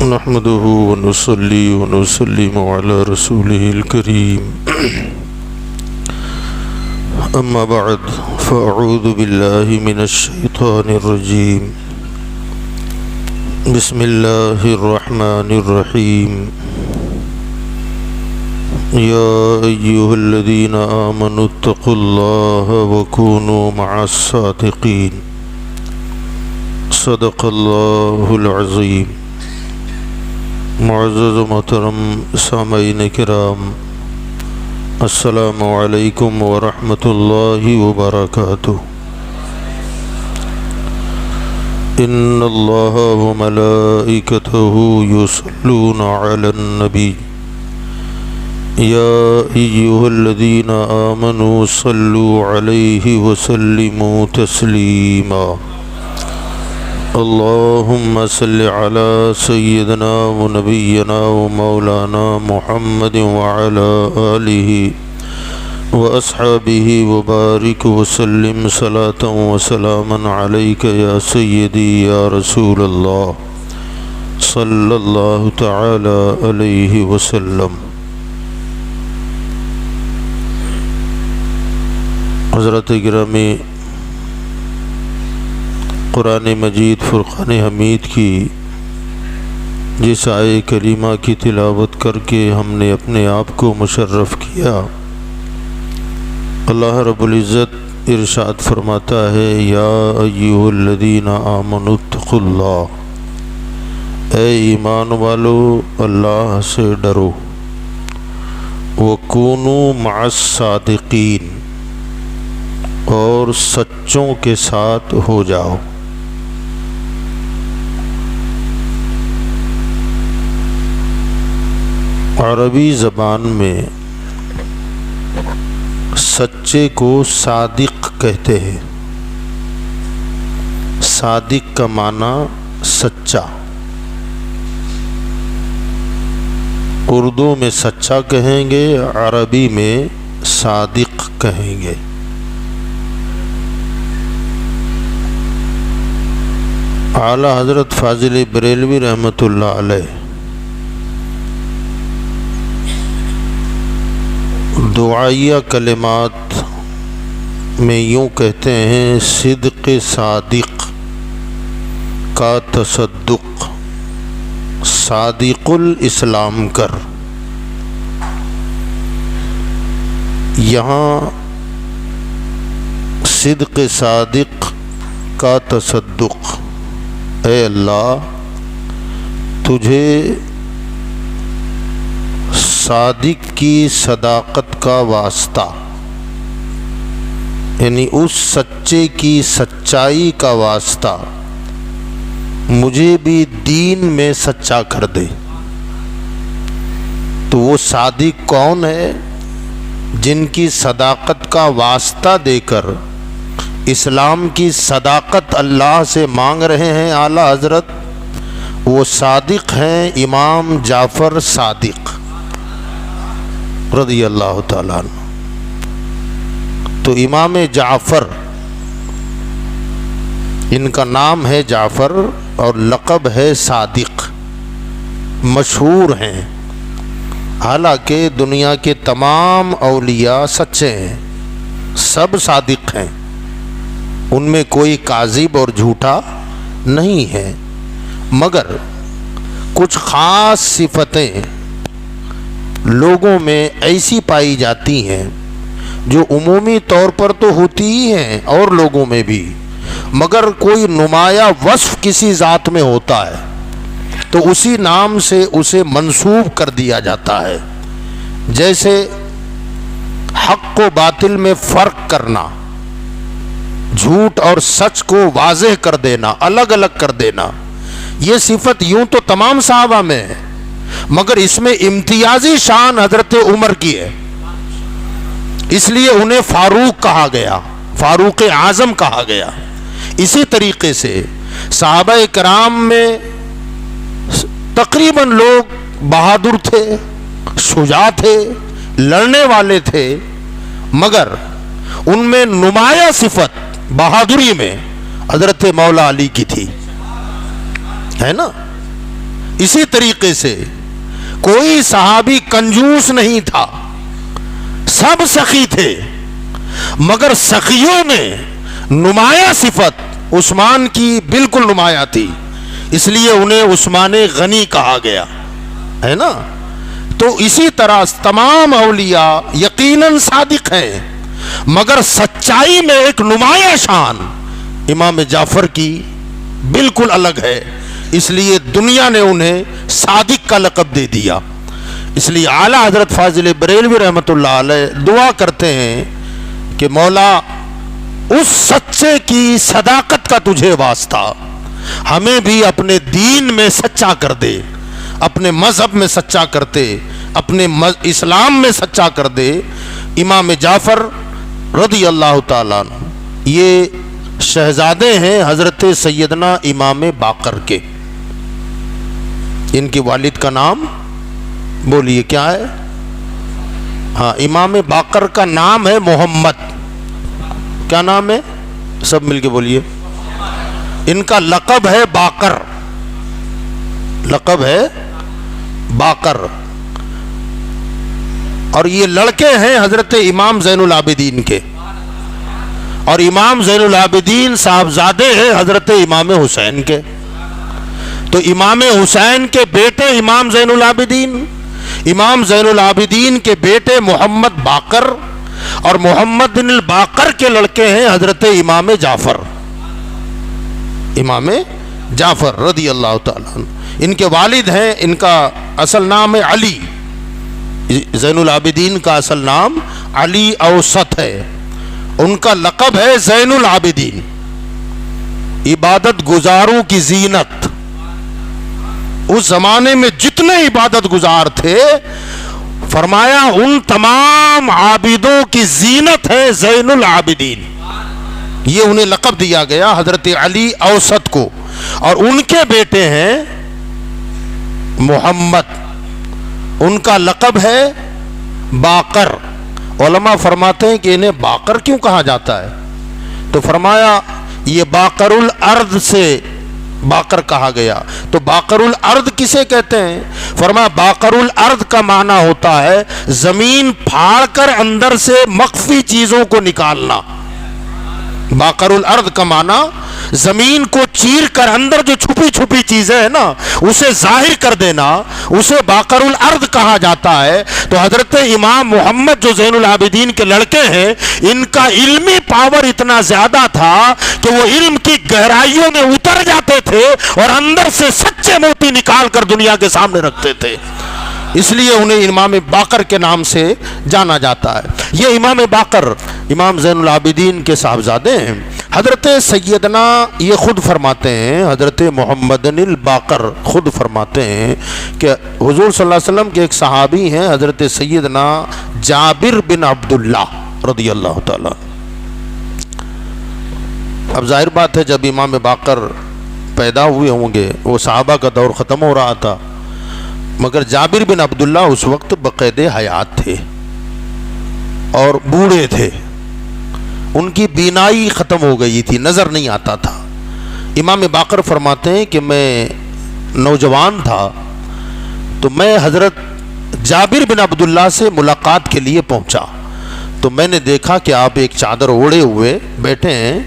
نحمده ونصلي ونسلم على رسوله الكريم أما بعد فأعوذ بالله من الشيطان الرجيم بسم الله الرحمن الرحيم يا أيها الذين آمنوا اتقوا الله وكونوا مع الصادقين صدق الله العظيم۔ معزز و محترم سامعین کرام، السلام علیکم ورحمۃ اللہ وبرکاتہ۔ ان اللہ وملائکتہ یصلون علی النبی یا ایھا الذین آمنوا صلوا علیہ وسلموا تسلیما۔ اللهم صل على سيدنا ونبينا ومولانا محمد وعلى آله وأصحابه وبارك وسلم صلاة وسلاما عليك يا سيدي يا رسول الله صلى الله تعالى عليه وسلم۔ حضرت گرامی، قرآن مجید فرقان حمید کی جس آیے کریمہ کی تلاوت کر کے ہم نے اپنے آپ کو مشرف کیا، اللہ رب العزت ارشاد فرماتا ہے یا ایھا الذین آمنوا اتقوا اللہ، اے ایمان والو اللہ سے ڈرو، وکونوا مع الصادقین، اور سچوں کے ساتھ ہو جاؤ۔ عربی زبان میں سچے کو صادق کہتے ہیں۔ صادق کا معنی سچا، اردو میں سچا کہیں گے، عربی میں صادق کہیں گے۔ اعلیٰ حضرت فاضل بریلوی رحمۃ اللہ علیہ دعائیہ کلمات میں یوں کہتے ہیں، صدق صادق کا تصدق، صادق الاسلام کر۔ یہاں صدق صادق کا تصدق، اے اللہ تجھے صادق کی صداقت کا واسطہ، یعنی اس سچے کی سچائی کا واسطہ، مجھے بھی دین میں سچا کر دے۔ تو وہ صادق کون ہے؟ جن کی صداقت کا واسطہ دے کر اسلام کی صداقت اللہ سے مانگ رہے ہیں اعلیٰ حضرت، وہ صادق ہیں امام جعفر صادق رضی اللہ تعالیٰ عنہ۔ تو امام جعفر، ان کا نام ہے جعفر اور لقب ہے صادق، مشہور ہیں، حالانکہ دنیا کے تمام اولیاء سچے ہیں، سب صادق ہیں، ان میں کوئی کاذب اور جھوٹا نہیں ہے، مگر کچھ خاص صفتیں لوگوں میں ایسی پائی جاتی ہیں جو عمومی طور پر تو ہوتی ہی ہیں اور لوگوں میں بھی، مگر کوئی نمایاں وصف کسی ذات میں ہوتا ہے تو اسی نام سے اسے منسوب کر دیا جاتا ہے۔ جیسے حق و باطل میں فرق کرنا، جھوٹ اور سچ کو واضح کر دینا، الگ الگ کر دینا، یہ صفت یوں تو تمام صحابہ میں ہے، مگر اس میں امتیازی شان حضرت عمر کی ہے، اس لیے انہیں فاروق کہا گیا، فاروق اعظم کہا گیا۔ اسی طریقے سے صحابہ کرام میں تقریباً لوگ بہادر تھے، شجاع تھے، لڑنے والے تھے، مگر ان میں نمایاں صفت بہادری میں حضرت مولا علی کی تھی، ہے نا؟ اسی طریقے سے کوئی صحابی کنجوس نہیں تھا، سب سخی تھے، مگر سخیوں میں نمایاں صفت عثمان کی بالکل نمایاں تھی، اس لیے انہیں عثمان غنی کہا گیا ہے نا۔ تو اسی طرح تمام اولیاء یقیناً صادق ہیں، مگر سچائی میں ایک نمایاں شان امام جعفر کی بالکل الگ ہے، اس لیے دنیا نے انہیں صادق کا لقب دے دیا۔ اس لیے اعلیٰ حضرت فاضل بریلوی رحمۃ اللہ علیہ دعا کرتے ہیں کہ مولا اس سچے کی صداقت کا تجھے واسطہ، ہمیں بھی اپنے دین میں سچا کر دے، اپنے مذہب میں سچا کرتے، اپنے اسلام میں سچا کر دے۔ امام جعفر رضی اللہ تعالیٰ عنہ یہ شہزادے ہیں حضرت سیدنا امام باقر کے۔ ان کے والد کا نام بولیے کیا ہے؟ ہاں، امام باقر کا نام ہے محمد۔ کیا نام ہے؟ سب مل کے بولیے۔ ان کا لقب ہے باقر، لقب ہے باقر، اور یہ لڑکے ہیں حضرت امام زین العابدین کے، اور امام زین العابدین صاحبزادے ہیں حضرت امام حسین کے۔ تو امام حسین کے بیٹے امام زین العابدین، امام زین العابدین کے بیٹے محمد باقر، اور محمد بن الباقر کے لڑکے ہیں حضرت امام جعفر، امام جعفر رضی اللہ تعالیٰ عنہ۔ ان کے والد ہیں، ان کا اصل نام ہے علی، زین العابدین کا اصل نام علی اوسط ہے، ان کا لقب ہے زین العابدین، عبادت گزاروں کی زینت۔ اس زمانے میں جتنے عبادت گزار تھے، فرمایا ان تمام عابدوں کی زینت ہے زین العابدین، یہ انہیں لقب دیا گیا حضرت علی اوسط کو، اور ان کے بیٹے ہیں محمد، ان کا لقب ہے باقر۔ علماء فرماتے ہیں کہ انہیں باقر کیوں کہا جاتا ہے؟ تو فرمایا یہ باقر الارض سے باقر کہا گیا۔ تو باقر الارض کسے کہتے ہیں؟ فرمایا باقر الارض کا معنی ہوتا ہے زمین پھاڑ کر اندر سے مخفی چیزوں کو نکالنا۔ باقر الارض کا معنی زمین کو چیر کر اندر جو چھپی چھپی چیزیں ہیں نا اسے ظاہر کر دینا، اسے باقر الارض کہا جاتا ہے۔ تو حضرت امام محمد جو زین العابدین کے لڑکے ہیں، ان کا علمی پاور اتنا زیادہ تھا کہ وہ علم کی گہرائیوں میں اتر جاتے تھے اور اندر سے سچے موتی نکال کر دنیا کے سامنے رکھتے تھے، اس لیے انہیں امام باقر کے نام سے جانا جاتا ہے۔ یہ امام باقر امام زین العابدین کے صاحبزادے ہیں۔ حضرت سیدنا یہ خود فرماتے ہیں، حضرت محمد الباقر خود فرماتے ہیں کہ حضور صلی اللہ علیہ وسلم کے ایک صحابی ہیں حضرت سیدنا جابر بن عبداللہ رضی اللہ تعالیٰ۔ اب ظاہر بات ہے جب امام باقر پیدا ہوئے ہوں گے وہ صحابہ کا دور ختم ہو رہا تھا، مگر جابر بن عبداللہ اس وقت بقید حیات تھے اور بوڑھے تھے، ان کی بینائی ختم ہو گئی تھی، نظر نہیں آتا تھا۔ امام باقر فرماتے ہیں کہ میں نوجوان تھا تو میں حضرت جابر بن عبداللہ سے ملاقات کے لیے پہنچا، تو میں نے دیکھا کہ آپ ایک چادر اوڑھے ہوئے بیٹھے ہیں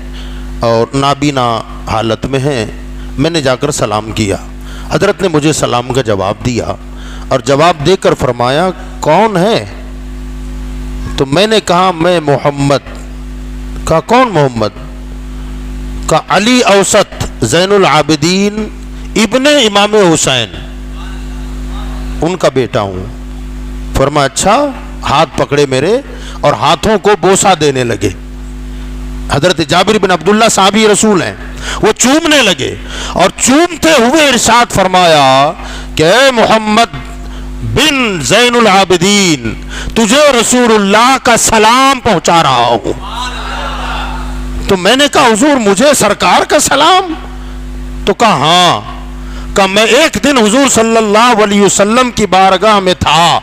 اور نابینا حالت میں ہیں۔ میں نے جا کر سلام کیا، حضرت نے مجھے سلام کا جواب دیا اور جواب دے کر فرمایا کون ہے؟ تو میں نے کہا میں محمد۔ کہا کون محمد؟ کہا علی اوسط زین العابدین ابن امام حسین، ان کا بیٹا ہوں۔ فرمایا اچھا، ہاتھ پکڑے میرے اور ہاتھوں کو بوسہ دینے لگے۔ حضرت جابر بن عبداللہ صحابی رسول ہیں، وہ چومنے لگے اور چومتے ہوئے ارشاد فرمایا کہ اے محمد بن زین العابدین، تجھے رسول اللہ کا سلام پہنچا رہا ہوں۔ تو میں نے کہا حضور مجھے سرکار کا سلام؟ تو کہا ہاں۔ کہ میں ایک دن حضور صلی اللہ علیہ وسلم کی بارگاہ میں تھا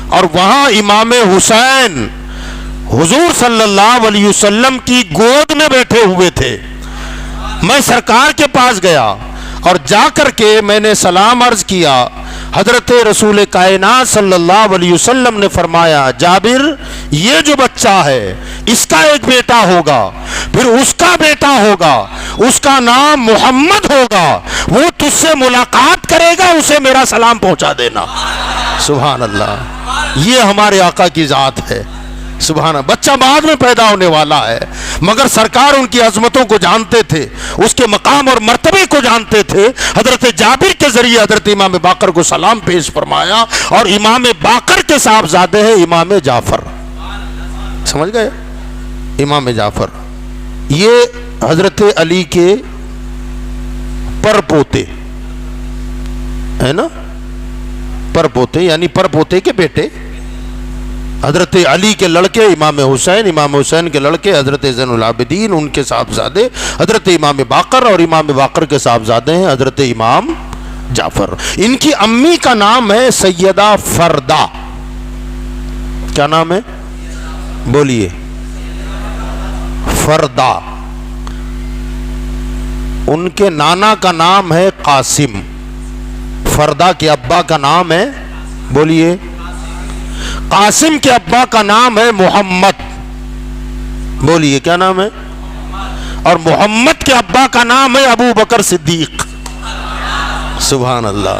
اور وہاں امام حسین حضور صلی اللہ علیہ وسلم کی گود میں بیٹھے ہوئے تھے۔ میں سرکار کے پاس گیا اور جا کر کے میں نے سلام عرض کیا. حضرت رسول کائنات صلی اللہ علیہ وسلم نے فرمایا جابر یہ جو بچہ ہے اس کا ایک بیٹا ہوگا, پھر اس کا بیٹا ہوگا, اس کا نام محمد ہوگا, وہ تجھ سے ملاقات کرے گا, اسے میرا سلام پہنچا دینا. سبحان اللہ, یہ ہمارے آقا کی ذات ہے. سبحان اللہ. بچہ بعد میں پیدا ہونے والا ہے مگر سرکار ان کی عظمتوں کو جانتے تھے, اس کے مقام اور مرتبے کو جانتے تھے. حضرت جابر کے ذریعے حضرت امام باقر کو سلام پیش فرمایا, اور امام باقر کے صاحبزادے ہیں امام جعفر. سمجھ گئے؟ امام جعفر یہ حضرت علی کے پر پوتے ہے نا, پر پوتے یعنی پر پوتے کے بیٹے. حضرت علی کے لڑکے امام حسین, امام حسین کے لڑکے حضرت زین العابدین, ان کے صاحبزادے حضرت امام باقر, اور امام باقر کے صاحبزادے ہیں حضرت امام جعفر. ان کی امی کا نام ہے سیدہ فردا. کیا نام ہے؟ بولیے. فردا. ان کے نانا کا نام ہے قاسم. فردا کے ابا کا نام ہے, بولیے. قاسم کے ابا کا نام ہے محمد. بولیے کیا نام ہے؟ اور محمد کے ابا کا نام ہے ابو بکر صدیق. سبحان اللہ.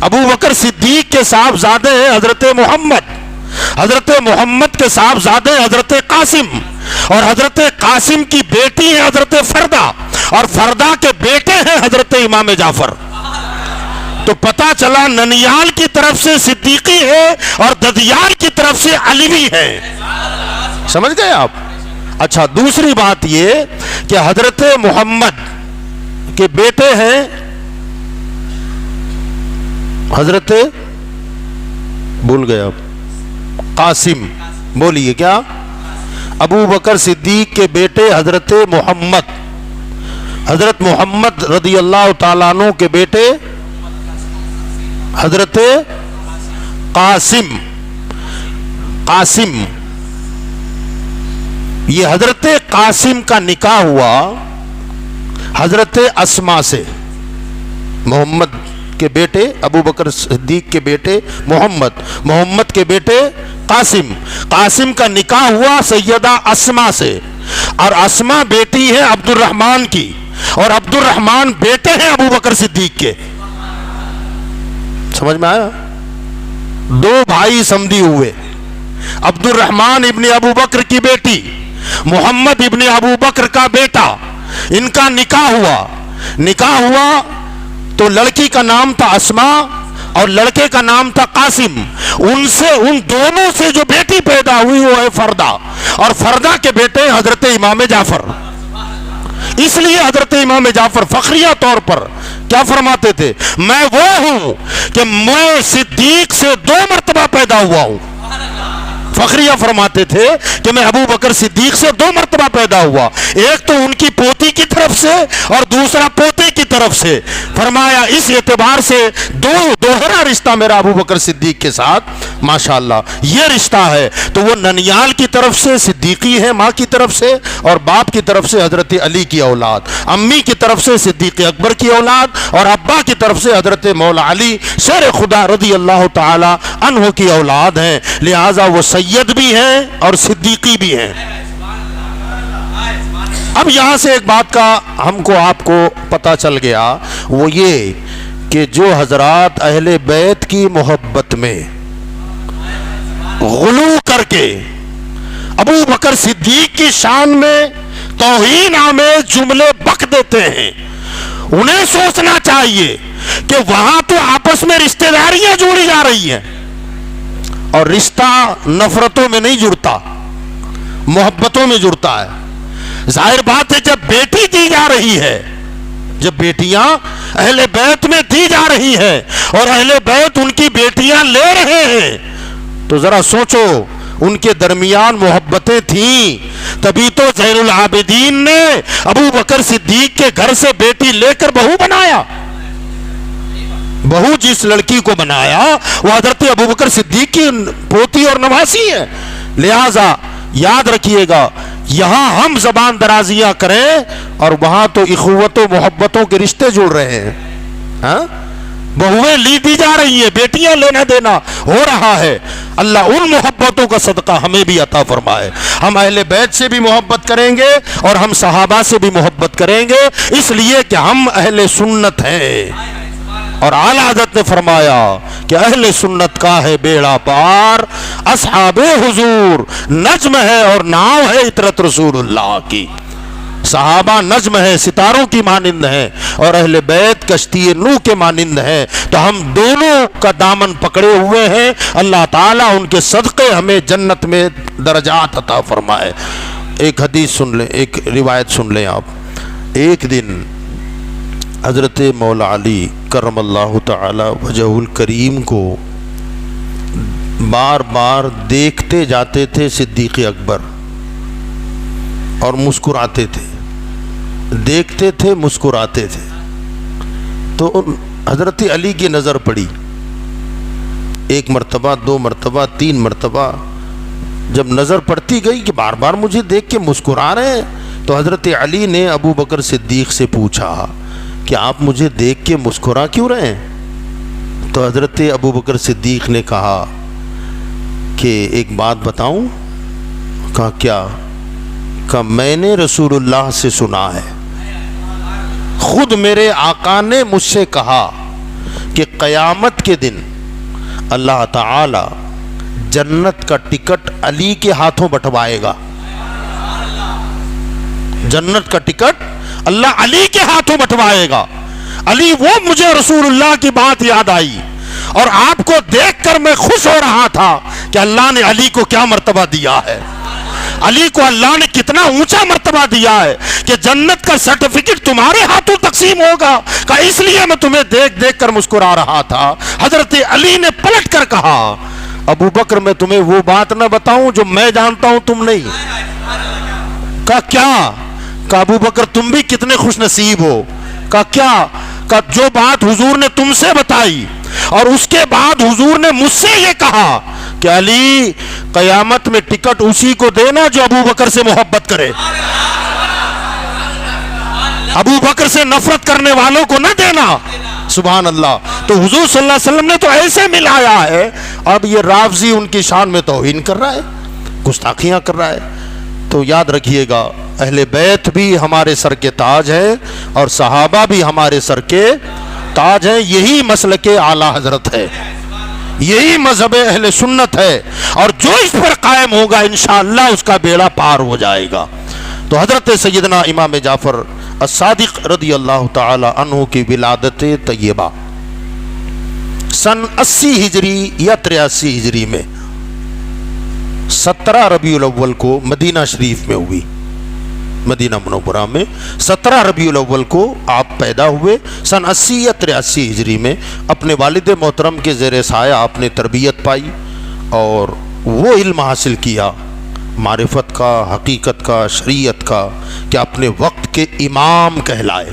ابو بکر صدیق کے صاحبزادے ہیں حضرت محمد, حضرت محمد کے صاحبزادے حضرت قاسم, اور حضرت قاسم کی بیٹی ہے حضرت فردا, اور فردا کے بیٹے ہیں حضرت امام جعفر. تو پتا چلا ننیال کی طرف سے صدیقی ہے اور ددیال کی طرف سے علوی ہے. سمجھ گئے آپ؟ اچھا, دوسری بات یہ کہ حضرت محمد کے بیٹے ہیں حضرت, بھول گئے آپ, قاسم. بولیے کیا؟ ابو بکر صدیق کے بیٹے حضرت محمد, حضرت محمد رضی اللہ تعالیٰ عنہ کے بیٹے حضرت قاسم. قاسم یہ حضرت قاسم کا نکاح ہوا حضرت اسما سے. محمد کے بیٹے ابو بکر صدیق کے بیٹے محمد, محمد کے بیٹے قاسم. قاسم کا نکاح ہوا سیدہ اسما سے, اور اسما بیٹی ہے عبد الرحمن کی, اور عبد الرحمن بیٹے ہیں ابو بکر صدیق کے. سمجھ میں آیا؟ دو بھائی سمدھی ہوئے. عبد الرحمن ابن ابو بکر کی بیٹی, محمد ابن ابو بکر کا بیٹا, ان کا نکاح ہوا. نکاح ہوا تو لڑکی کا نام تھا اسما اور لڑکے کا نام تھا قاسم. ان دونوں سے جو بیٹی پیدا ہوئی وہ ہے فردا, اور فردا کے بیٹے حضرت امام جعفر. اس لیے حضرت امام جعفر فخریہ طور پر کیا فرماتے تھے؟ میں وہ ہوں کہ میں صدیق سے 2 مرتبہ پیدا ہوا ہوں. فخریہ فرماتے تھے کہ میں ابو بکر صدیق سے 2 مرتبہ پیدا ہوا, ایک تو ان کی پوتی کی طرف سے اور دوسرا پوتے کی طرف سے. فرمایا اس اعتبار سے دوہرا رشتہ میرا ابو بکر صدیق کے ساتھ ماشاءاللہ یہ رشتہ ہے. تو وہ ننیال کی طرف سے صدیقی ہے ماں کی طرف سے, اور باپ کی طرف سے حضرت علی کی اولاد, امی کی طرف سے صدیق اکبر کی اولاد, اور ابا کی طرف سے حضرت مولا علی شیر خدا رضی اللہ تعالی عنہ کی اولاد ہیں. لہذا وہ سید بھی ہیں اور صدیقی بھی ہیں. اب یہاں سے ایک بات کا ہم کو آپ کو پتہ چل گیا, وہ یہ کہ جو حضرات اہل بیت کی محبت میں غلو کر کے ابو بکر صدیق کی شان میں توہین آمیز جملے بک دیتے ہیں, انہیں سوچنا چاہیے کہ وہاں تو آپس میں رشتہ داریاں جوڑی جا رہی ہیں, اور رشتہ نفرتوں میں نہیں جڑتا, محبتوں میں جڑتا ہے. ظاہر بات ہے جب بیٹی دی جا رہی ہے, جب بیٹیاں اہل بیت میں دی جا رہی ہیں اور اہل بیت ان کی بیٹیاں لے رہے ہیں, تو ذرا سوچو ان کے درمیان محبتیں تھیں, تبھی تو زین العابدین نے ابو بکر صدیق کے گھر سے بیٹی لے کر بہو بنایا. بہو جس لڑکی کو بنایا وہ حضرت ابو بکر صدیق کی پوتی اور نواسی ہے. لہذا یاد رکھیے گا, یہاں ہم زبان درازیاں کریں اور وہاں تو اخوت و محبتوں کے رشتے جڑ رہے ہیں. ہاں بہویں لی دی جا رہی ہیں, بیٹیاں لینا دینا ہو رہا ہے. اللہ ان محبتوں کا صدقہ ہمیں بھی عطا فرمائے. ہم اہل بیت سے بھی محبت کریں گے اور ہم صحابہ سے بھی محبت کریں گے, اس لیے کہ ہم اہل سنت ہیں. اور اعلیٰ حضرت نے فرمایا کہ اہل سنت کا ہے بیڑا پار, اصحاب حضور نجم ہے اور ناؤ ہے عطرت رسول اللہ کی. صحابہ نجم ہے, ستاروں کی مانند ہیں, اور اہل بیت کشتی نوح کے مانند ہیں. تو ہم دونوں کا دامن پکڑے ہوئے ہیں. اللہ تعالیٰ ان کے صدقے ہمیں جنت میں درجات عطا فرمائے. ایک حدیث سن لیں, ایک روایت سن لیں آپ. ایک دن حضرت مولا علی کرم اللہ تعالی وجہ الکریم کو بار بار دیکھتے جاتے تھے صدیق اکبر, اور مسکراتے تھے, دیکھتے تھے مسکراتے تھے. تو حضرت علی کی نظر پڑی, ایک مرتبہ, دو مرتبہ, تین مرتبہ. جب نظر پڑتی گئی کہ بار بار مجھے دیکھ کے مسکرا رہے ہیں, تو حضرت علی نے ابو بکر صدیق سے پوچھا کہ آپ مجھے دیکھ کے مسکرا کیوں رہے ہیں؟ تو حضرت ابو بکر صدیق نے کہا کہ ایک بات بتاؤں؟ کہا کیا؟ کہا میں نے رسول اللہ سے سنا ہے, خود میرے آقا نے مجھ سے کہا کہ قیامت کے دن اللہ تعالی جنت کا ٹکٹ علی کے ہاتھوں بٹوائے گا. جنت کا ٹکٹ اللہ علی کے ہاتھوں بٹوائے گا. علی وہ مجھے رسول اللہ کی بات یاد آئی, اور آپ کو دیکھ کر میں خوش ہو رہا تھا کہ اللہ نے علی کو کیا مرتبہ دیا ہے, علی کو اللہ نے کتنا اونچا مرتبہ دیا ہے کہ جنت کا سرٹیفکیٹ تمہارے ہاتھوں تقسیم ہوگا. کہ اس لیے میں تمہیں دیکھ دیکھ کر مسکرا رہا تھا. حضرت علی نے پلٹ کر کہا ابو بکر میں تمہیں وہ بات نہ بتاؤں جو میں جانتا ہوں تم نہیں؟ کہا کیا؟ کہ ابو بکر تم بھی کتنے خوش نصیب ہو. کہا کیا؟ کہ جو بات حضور نے تم سے بتائی اور اس کے بعد حضور نے مجھ سے یہ کہا کہ علی قیامت میں ٹکٹ اسی کو دینا جو ابو بکر سے محبت کرے, ابو بکر سے نفرت کرنے والوں کو نہ دینا. سبحان اللہ. تو حضور صلی اللہ علیہ وسلم نے تو ایسے ملایا ہے. اب یہ رافضی ان کی شان میں توہین کر رہا ہے, گستاخیاں کر رہا ہے. تو یاد رکھیے گا اہل بیت بھی ہمارے سر کے تاج ہیں اور صحابہ بھی ہمارے سر کے تاج ہیں. یہی مسلک اعلیٰ حضرت ہے, یہی مذہب اہل سنت ہے, اور جو اس پر قائم ہوگا انشاءاللہ اس کا بیڑا پار ہو جائے گا. تو حضرت سیدنا امام جعفر الصادق رضی اللہ تعالی عنہ کی ولادت طیبہ سن 80 ہجری یا 83 ہجری میں 17 ربیع الاول کو مدینہ شریف میں ہوئی. مدینہ منورہ میں 17 ربیع الاول کو آپ پیدا ہوئے. سن 80 یا 83 ہجری میں اپنے والد محترم کے زیر سایہ آپ نے تربیت پائی اور وہ علم حاصل کیا معرفت کا, حقیقت کا, شریعت کا, کہ اپنے وقت کے امام کہلائے.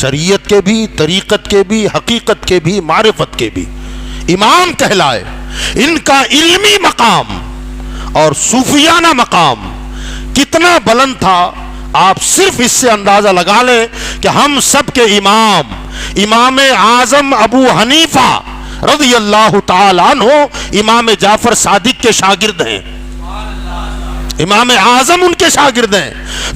شریعت کے بھی, طریقت کے بھی, حقیقت کے بھی, معرفت کے بھی امام کہلائے. ان کا علمی مقام اور صوفیانہ مقام کتنا بلند تھا آپ صرف اس سے اندازہ لگا لیں کہ ہم سب کے امام امام اعظم ابو حنیفہ رضی اللہ تعالی عنہ امام جعفر صادق کے شاگرد ہیں. امام اعظم ان کے شاگرد ہیں.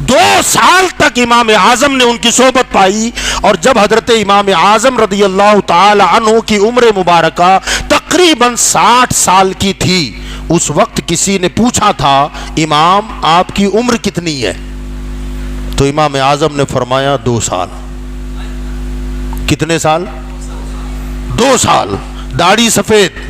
2 سال تک امام اعظم نے ان کی صحبت پائی, اور جب حضرت امام اعظم رضی اللہ تعالی عنہ کی عمر مبارکہ تقریباً 60 سال کی تھی, اس وقت کسی نے پوچھا تھا امام آپ کی عمر کتنی ہے؟ تو امام اعظم نے فرمایا 2 سال. کتنے سال؟ 2 سال. داڑھی سفید,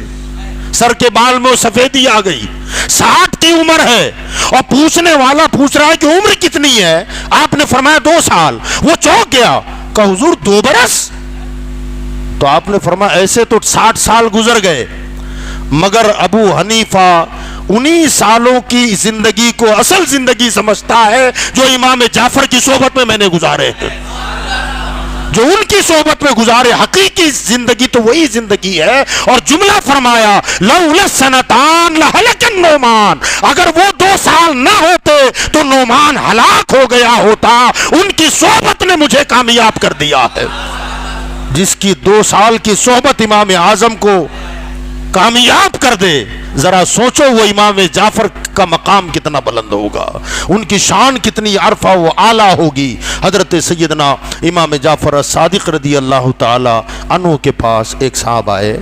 سر کے بال میں سفیدی آ گئی, 60 کی عمر ہے, اور پوچھنے والا پوچھ رہا ہے کہ عمر کتنی ہے؟ آپ نے فرمایا 2 سال. وہ چونک گیا, کہا حضور 2 برس؟ تو آپ نے فرمایا ایسے تو 60 سال گزر گئے, مگر ابو حنیفہ 19 سالوں کی زندگی کو اصل زندگی سمجھتا ہے جو امام جعفر کی صحبت میں نے گزارے ہیں. جو ان کی صحبت میں گزارے حقیقی زندگی تو وہی زندگی ہے. اور جملہ فرمایا لولا سنتان لہلک النعمان، اگر وہ 2 سال نہ ہوتے تو نعمان ہلاک ہو گیا ہوتا. ان کی صحبت نے مجھے کامیاب کر دیا ہے. جس کی 2 سال کی صحبت امام اعظم کو کامیاب کر دے، ذرا سوچو وہ امام جعفر کا مقام کتنا بلند ہوگا، ان کی شان کتنی عرفہ و اعلیٰ ہوگی. حضرت سیدنا امام جعفر صادق رضی اللہ تعالی عنہ کے پاس ایک صاحب آئے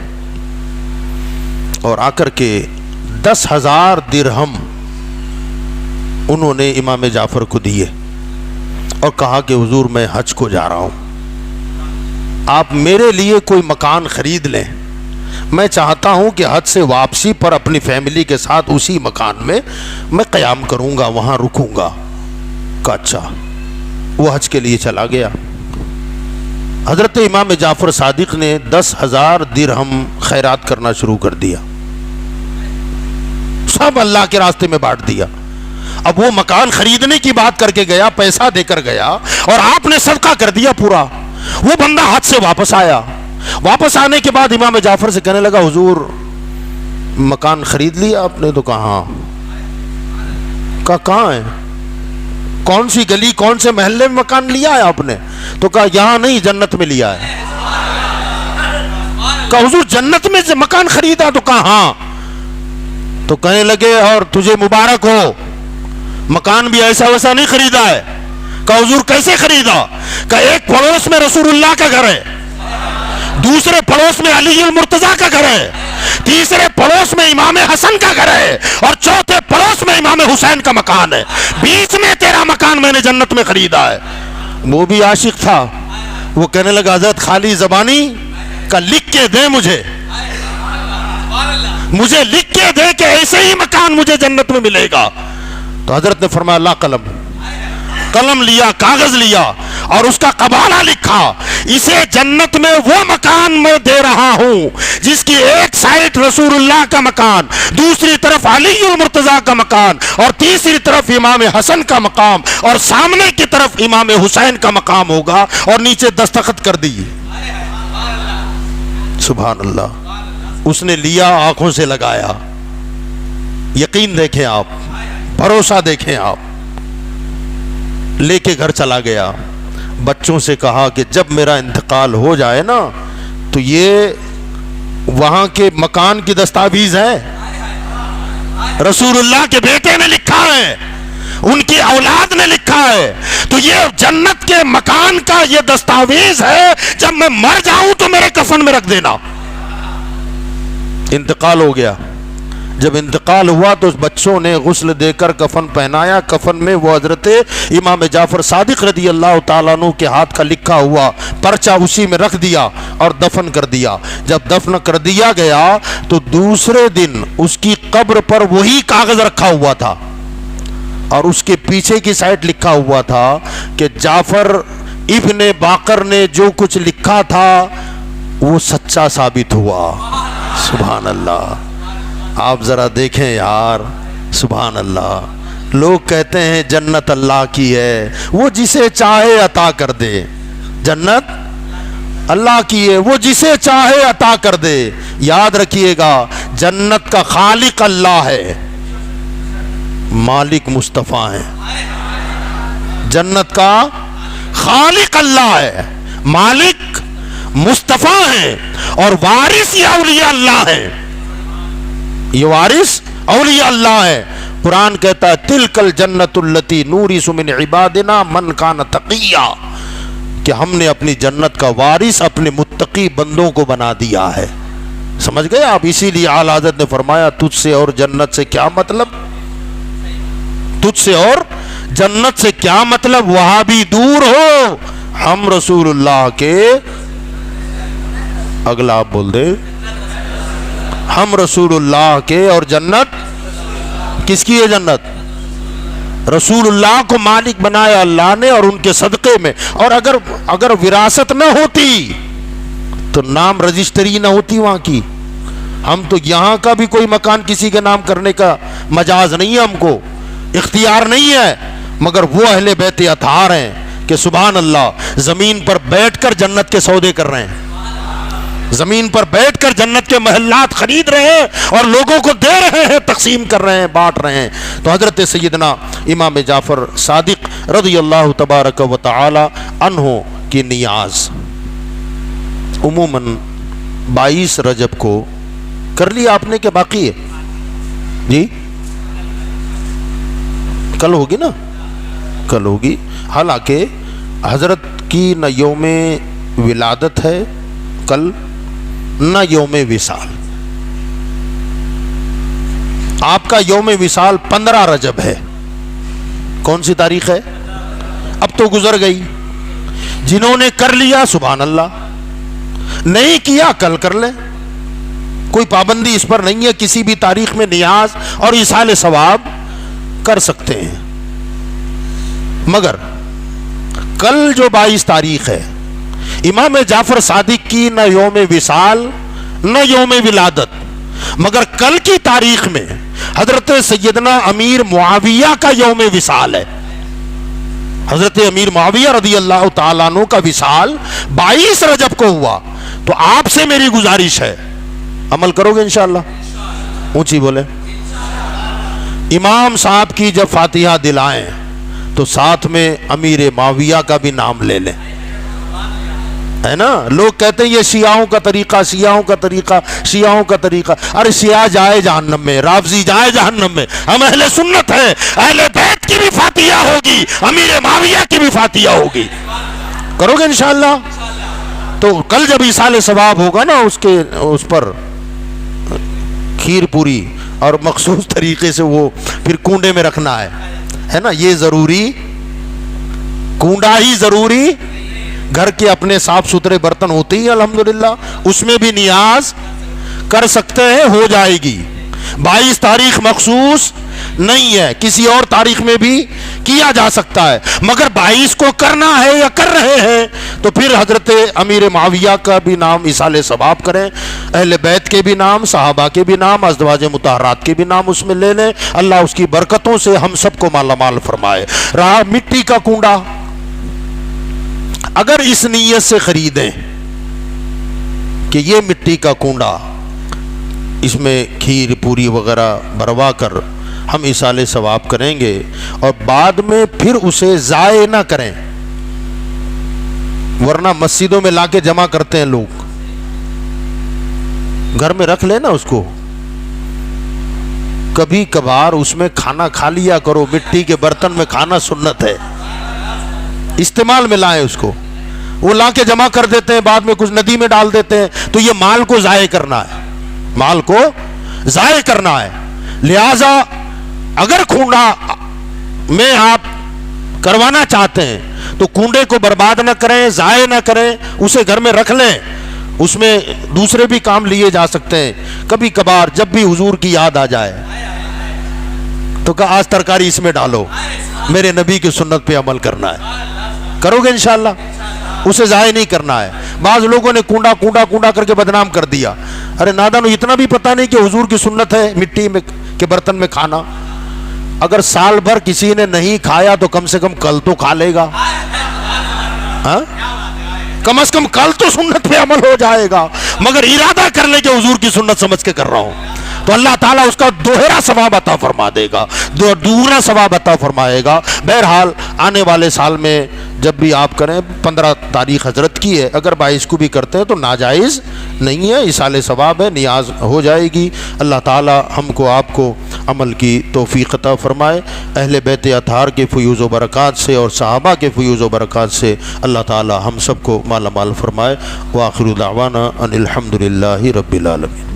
اور آ کر کے 10,000 درہم انہوں نے امام جعفر کو دیے اور کہا کہ حضور میں حج کو جا رہا ہوں، آپ میرے لیے کوئی مکان خرید لیں، میں چاہتا ہوں کہ حج سے واپسی پر اپنی فیملی کے ساتھ اسی مکان میں میں قیام کروں گا، وہاں رکوں گا. کہا اچھا. وہ حج کے لیے چلا گیا. حضرت امام جعفر صادق نے 10,000 درہم خیرات کرنا شروع کر دیا، سب اللہ کے راستے میں بانٹ دیا. اب وہ مکان خریدنے کی بات کر کے گیا، پیسہ دے کر گیا اور آپ نے صدقہ کر دیا پورا. وہ بندہ حج سے واپس آیا، واپس آنے کے بعد امام جعفر سے کہنے لگا حضور مکان خرید لیا آپ نے؟ تو کہا ہاں. کہا کہاں ہے، کون سی گلی کون سے محلے میں مکان لیا ہے آپ نے؟ تو کہا یہاں نہیں، جنت میں لیا ہے. کہا حضور جنت میں سے مکان خریدا؟ تو کہا ہاں. تو کہنے لگے اور تجھے مبارک ہو، مکان بھی ایسا ویسا نہیں خریدا ہے. کہا حضور کیسے خریدا؟ کہا ایک پڑوس میں رسول اللہ کا گھر ہے، دوسرے پڑوس میں علی المرتضیٰ کا گھر ہے، تیسرے پڑوس میں امام حسن کا گھر ہے اور چوتھے پڑوس میں امام حسین کا مکان ہے، بیچ میں تیرا مکان میں نے جنت میں خریدا ہے. وہ بھی عاشق تھا، وہ کہنے لگا حضرت خالی زبانی کا لکھ کے دیں، مجھے لکھ کے دے کہ ایسے ہی مکان مجھے جنت میں ملے گا. تو حضرت نے فرمایا لا قلم لیا، کاغذ لیا اور اس کا قبالہ لکھا، اسے جنت میں وہ مکان میں دے رہا ہوں جس کی ایک سائٹ رسول اللہ کا مکان، دوسری طرف علی المرتضیٰ کا مکان اور تیسری طرف امام حسن کا مقام اور سامنے کی طرف امام حسین کا مقام ہوگا. اور نیچے دستخط کر دی. سبحان اللہ. اس نے لیا، آنکھوں سے لگایا. یقین دیکھیں آپ، بھروسہ دیکھیں آپ. لے کے گھر چلا گیا. بچوں سے کہا کہ جب میرا انتقال ہو جائے نا تو یہ وہاں کے مکان کی دستاویز ہے، رسول اللہ کے بیٹے نے لکھا ہے، ان کی اولاد نے لکھا ہے، تو یہ جنت کے مکان کا یہ دستاویز ہے. جب میں مر جاؤں تو میرے کفن میں رکھ دینا. انتقال ہو گیا. جب انتقال ہوا تو اس بچوں نے غسل دے کر کفن پہنایا. کفن میں وہ حضرت امام جعفر صادق رضی اللہ تعالیٰ عنہ کے ہاتھ کا لکھا ہوا پرچہ اسی میں رکھ دیا اور دفن کر دیا. جب دفن کر دیا گیا تو دوسرے دن اس کی قبر پر وہی کاغذ رکھا ہوا تھا اور اس کے پیچھے کی سائڈ لکھا ہوا تھا کہ جعفر ابن باقر نے جو کچھ لکھا تھا وہ سچا ثابت ہوا. سبحان اللہ. آپ ذرا دیکھیں یار، سبحان اللہ. لوگ کہتے ہیں جنت اللہ کی ہے، وہ جسے چاہے عطا کر دے. جنت اللہ کی ہے، وہ جسے چاہے عطا کر دے. یاد رکھیے گا جنت کا خالق اللہ ہے، مالک مصطفیٰ ہے. جنت کا خالق اللہ ہے، مالک مصطفیٰ ہے اور وارث یہ اولیاء اللہ ہے. یہ وارث اولیاء اللہ ہے. قرآن کہتا ہے تلک الجنت التی نورث من عبادنا من کان تقیا، کہ ہم نے اپنی جنت کا وارث اپنے متقی بندوں کو بنا دیا ہے. سمجھ گئے آپ؟ اسی لیے اعلیٰ حضرت نے فرمایا تجھ سے اور جنت سے کیا مطلب، تجھ سے اور جنت سے کیا مطلب، وہاں بھی دور ہو، ہم رسول اللہ کے، اگلا آپ بول دے، ہم رسول اللہ کے اور جنت کس کی ہے؟ جنت رسول اللہ کو مالک بنایا اللہ نے اور ان کے صدقے میں. اور اگر وراثت نہ ہوتی تو نام رجسٹری نہ ہوتی وہاں کی. ہم تو یہاں کا بھی کوئی مکان کسی کے نام کرنے کا مجاز نہیں ہے، ہم کو اختیار نہیں ہے، مگر وہ اہل بیت اطہار ہیں کہ کہ سبحان اللہ زمین پر بیٹھ کر جنت کے سودے کر رہے ہیں، زمین پر بیٹھ کر جنت کے محلات خرید رہے ہیں اور لوگوں کو دے رہے ہیں، تقسیم کر رہے ہیں، بانٹ رہے ہیں۔ تو حضرت سیدنا امام جعفر صادق رضی اللہ تبارک و تعالی عنہ کی نیاز عموماً 22 رجب کو کر لیا آپ نے کہ باقی ہے؟ جی کل ہوگی نا، کل ہوگی۔ حالانکہ حضرت کی نہ یوم ولادت ہے کل، نہ یوم وصال۔ آپ کا یوم وصال 15 رجب ہے۔ کون سی تاریخ ہے؟ اب تو گزر گئی۔ جنہوں نے کر لیا سبحان اللہ، نہیں کیا کل کر لیں، کوئی پابندی اس پر نہیں ہے، کسی بھی تاریخ میں نیاز اور ایصال ثواب کر سکتے ہیں۔ مگر کل جو 22 تاریخ ہے، امام جعفر صادق کی نہ یوم وصال نہ یوم ولادت، مگر کل کی تاریخ میں حضرت سیدنا امیر معاویہ کا یوم وصال ہے۔ حضرت امیر معاویہ رضی اللہ تعالیٰ عنہ کا وصال 22 رجب کو ہوا۔ تو آپ سے میری گزارش ہے، عمل کرو گے انشاءاللہ؟ اونچی بولے۔ امام صاحب کی جب فاتحہ دلائیں تو ساتھ میں امیر معاویہ کا بھی نام لے لیں، ہے نا؟ لوگ کہتے ہیں یہ شیعوں کا طریقہ، شیعوں کا طریقہ، شیعوں کا طریقہ۔ ارے شیعہ جائے جہنم میں، رافضی جائے جہنم میں، ہم اہل سنت ہیں، اہل بیت کی بھی فاتحہ ہوگی، امیر معاویہ کی بھی فاتحہ ہوگی۔ کرو گے انشاءاللہ؟ تو کل جب ایصال ثواب ہوگا نا، اس پر کھیر پوری اور مخصوص طریقے سے وہ پھر کنڈے میں رکھنا ہے نا؟ یہ ضروری، کنڈا ہی ضروری، گھر کے اپنے صاف ستھرے برتن ہوتے ہی الحمدللہ اس میں بھی نیاز کر سکتے ہیں، ہو جائے گی۔ 22 تاریخ مخصوص نہیں ہے، کسی اور تاریخ میں بھی کیا جا سکتا ہے، مگر 22 کو کرنا ہے یا کر رہے ہیں تو پھر حضرت امیر معاویہ کا بھی نام ایصال ثواب کریں، اہل بیت کے بھی نام، صحابہ کے بھی نام، ازواج مطہرات کے بھی نام اس میں لے لیں۔ اللہ اس کی برکتوں سے ہم سب کو مالا مال فرمائے۔ رہا مٹی کا کنڈا، اگر اس نیت سے خریدیں کہ یہ مٹی کا کنڈا، اس میں کھیر پوری وغیرہ بھروا کر ہم ایصال ثواب کریں گے اور بعد میں پھر اسے ضائع نہ کریں، ورنہ مسجدوں میں لا کے جمع کرتے ہیں لوگ، گھر میں رکھ لینا اس کو، کبھی کبھار اس میں کھانا کھا لیا کرو، مٹی کے برتن میں کھانا سنت ہے، استعمال میں لائیں اس کو۔ وہ لا کے جمع کر دیتے ہیں، بعد میں کچھ ندی میں ڈال دیتے ہیں، تو یہ مال کو ضائع کرنا ہے، مال کو ضائع کرنا ہے۔ لہذا اگر کنڈا میں آپ کروانا چاہتے ہیں تو کنڈے کو برباد نہ کریں، ضائع نہ کریں، اسے گھر میں رکھ لیں، اس میں دوسرے بھی کام لیے جا سکتے ہیں۔ کبھی کبھار جب بھی حضور کی یاد آ جائے تو کہا آج ترکاری اس میں ڈالو، میرے نبی کی سنت پہ عمل کرنا ہے، کرو گے انشاءاللہ؟ اسے ضائع نہیں کرنا ہے۔ بعض لوگوں نے کنڈا کنڈا کنڈا کر کے بدنام کر دیا، ارے نادانو اتنا بھی پتہ نہیں کہ حضور کی سنت ہے مٹی میں کے برتن میں کھانا۔ اگر سال بھر کسی نے نہیں کھایا تو کم سے کم کل تو کھا لے گا، ہاں؟ کم از کم کل تو سنت پہ عمل ہو جائے گا، مگر ارادہ کر لے کہ حضور کی سنت سمجھ کے کر رہا ہوں تو اللہ تعالیٰ اس کا دوہرا ثواب عطا فرما دے گا، دوگنا ثواب عطا فرمائے گا۔ بہرحال آنے والے سال میں جب بھی آپ کریں، 15 تاریخ حضرت کی ہے، اگر 22 کو بھی کرتے ہیں تو ناجائز نہیں ہے، ایصال ثواب ہے، نیاز ہو جائے گی۔ اللہ تعالیٰ ہم کو آپ کو عمل کی توفیق عطا فرمائے۔ اہل بیت اطہار کے فیوز و برکات سے اور صحابہ کے فیوز و برکات سے اللہ تعالیٰ ہم سب کو مالا مال فرمائے۔ وآخر دعوانا ان الحمد للہ رب العالمین۔